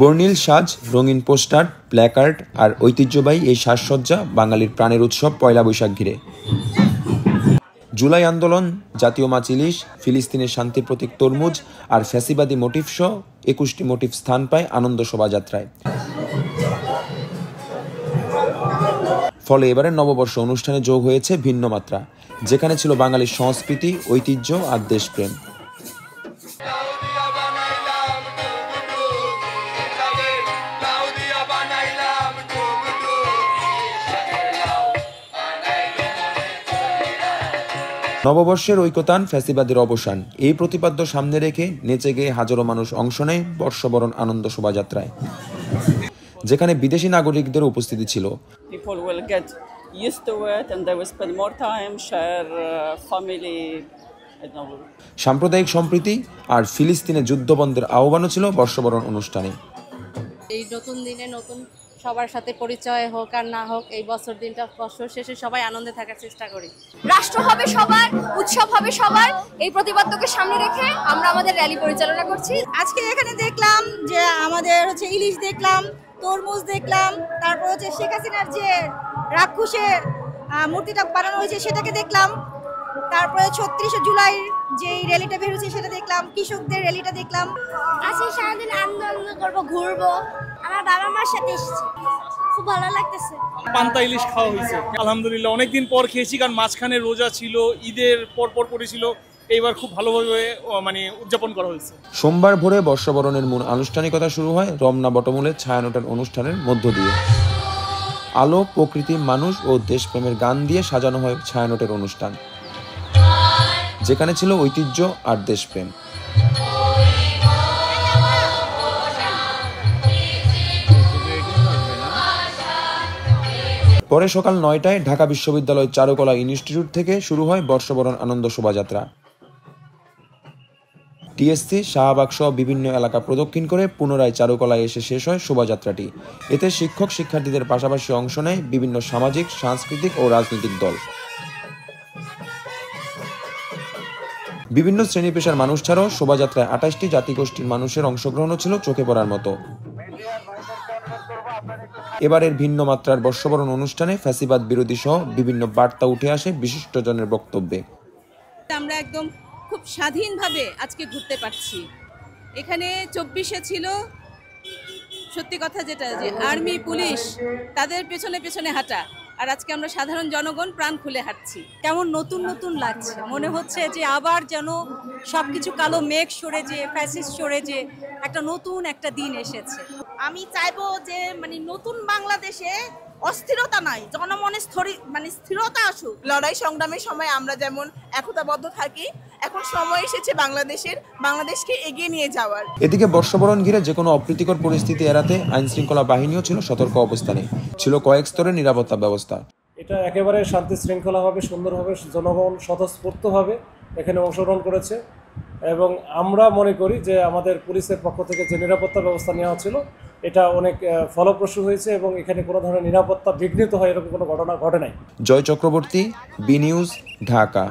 বর্ণিল সাজ, রঙিন পোস্টার, প্ল্যাকার্ড আর ঐতিহ্যবাহী এই সাজসজ্জা বাঙালির প্রাণের উৎসব পয়লা বৈশাখ ঘিরে। জুলাই আন্দোলন, জাতীয় মাছ ইলিশ, ফিলিস্তিনের শান্তির প্রতীক তরমুজ আর ফ্যাসিবাদী মোটিফ সহ ২১টি মোটিফ স্থান পায় আনন্দ শোভাযাত্রায়। ফলে এবারের নববর্ষ অনুষ্ঠানে যোগ হয়েছে ভিন্ন মাত্রা, যেখানে ছিল বাঙালির সংস্কৃতি, ঐতিহ্য আর দেশপ্রেম। নববর্ষের ঐকতান, ফ্যাসিবাদের অবসান, এই প্রতিপাদ্য সামনে রেখে নেচে গেয়ে হাজারো মানুষ অংশ নেয় বর্ষবরণ আনন্দ শোভাযাত্রায়, যেখানে বিদেশি নাগরিকদের উপস্থিতি ছিল। সাম্প্রদায়িক সম্প্রীতি আর ফিলিস্তিনে যুদ্ধবন্ধের আহ্বানও ছিল বর্ষবরণ অনুষ্ঠানে। এই নতুন দিনে নতুন সবার সাথে পরিচয় হোক আর না হোক, এই বছর দিনটা বছর শেষে সবাই আনন্দে থাকার চেষ্টা করি। রাষ্ট্র হবে সবার, উৎসব হবে সবার, এই প্রতিপাদ্যকে সামনে রেখে আমরা আমাদের র্যালি পরিচালনা করছি। আজকে এখানে দেখলাম যে আমাদের ইলিশ দেখলাম, তরমুজ দেখলাম, তারপর শেখ হাসিনার যে রাক্ষসের মূর্তিটা বানানো হয়েছে সেটাকে দেখলাম, তারপরে ৩৬শে জুলাই যে র্যালিটা বের হয়েছে সেটা দেখলাম, কৃষকদের র্যালিটা দেখলাম। আজকে সারাদিন আনন্দ করবো, ঘুরবো, আমার বাবা মার সাথে এসেছি, খুব ভালো লাগতেছে। পান্তা ইলিশ খাওয়া হয়েছে আলহামদুলিল্লাহ, অনেকদিন পর খেয়েছি, কারণ মাঝখানে রোজা ছিল, ঈদের পর পড়েছিল, এইবার খুব ভালোভাবে উদযাপন করা হয়েছে। সোমবার ভোরে বর্ষবরণের মূল আনুষ্ঠানিকতা শুরু হয় রমনা বটমূলের ছায়ানটের অনুষ্ঠানের মধ্য দিয়ে। আলো, প্রকৃতি, মানুষ ও দেশপ্রেমের গান দিয়ে সাজানো হয় ছায়ানটের অনুষ্ঠান, যেখানে ছিল ঐতিহ্য আর দেশপ্রেম। পরে সকাল ৯টায় ঢাকা বিশ্ববিদ্যালয় চারুকলা ইনস্টিটিউট থেকে শুরু হয় বর্ষবরণ আনন্দ শোভাযাত্রা। টিএসসি, শাহবাগ সহ বিভিন্ন এলাকা প্রদক্ষিণ করে পুনরায় চারুকলায় এসে শেষ হয় শোভাযাত্রাটি। এতে শিক্ষক শিক্ষার্থীদের পাশাপাশি অংশ নেয় বিভিন্ন সামাজিক, সাংস্কৃতিক ও রাজনৈতিক দল। বিভিন্ন শ্রেণী পেশার মানুষ ছাড়াও শোভাযাত্রায় ২৮টি জাতিগোষ্ঠীর মানুষের অংশগ্রহণও ছিল চোখে পড়ার মতো। এবারের ভিন্ন মাত্রার বর্ষবরণ অনুষ্ঠানে ফ্যাসিবাদ বিরোধী সহ বিভিন্ন বার্তা উঠে আসে বিশিষ্টজনের বক্তব্যে। আমরা একদম খুব স্বাধীনভাবে আজকে ঘুরতে পারছি। এখানে ২৪শে ছিল সত্যি কথা যেটা, যে আর্মি, পুলিশ তাদের পেছনে পেছনে হাঁটা, আর আজকে আমরা সাধারণ জনগণ প্রাণ খুলে হাঁটছি। কেমন নতুন নতুন লাগছে, মনে হচ্ছে যে আবার যেন সবকিছু কালো মেঘ সরে যে, ফ্যাসিস্ট সরে যে, একটা নতুন একটা দিন এসেছে। আমি চাইবো যে নতুন বাংলাদেশে অস্থিরতা নাই, জনমনে স্থিরতা আসুক। লড়াই সংগ্রামের সময় আমরা যেমন একতাবদ্ধ থাকি, এখন সময় এসেছে বাংলাদেশকে এগিয়ে নিয়ে যাওয়ার। এদিকে বর্ষবরণ ঘিরে যে কোনো অপ্রীতিকর পরিস্থিতি এড়াতে আইন শৃঙ্খলা বাহিনীও ছিল সতর্ক অবস্থানে, ছিল কয়েক স্তরের নিরাপত্তা ব্যবস্থা। এটা একেবারে শান্তি শৃঙ্খলাভাবে, সুন্দরভাবে জনগণ স্বতঃস্ফূর্তভাবে এখানে অংশগ্রহণ করেছে, এবং আমরা মনে করি যে আমাদের পুলিশের পক্ষ থেকে যে নিরাপত্তা ব্যবস্থা নেওয়া হচ্ছিল এটা অনেক ফলপ্রসূ হয়েছে, এবং এখানে কোনো ধরনের নিরাপত্তা বিঘ্নিত হয় এরকম কোনো ঘটনা ঘটে নাই। জয় চক্রবর্তী, বি নিউজ, ঢাকা।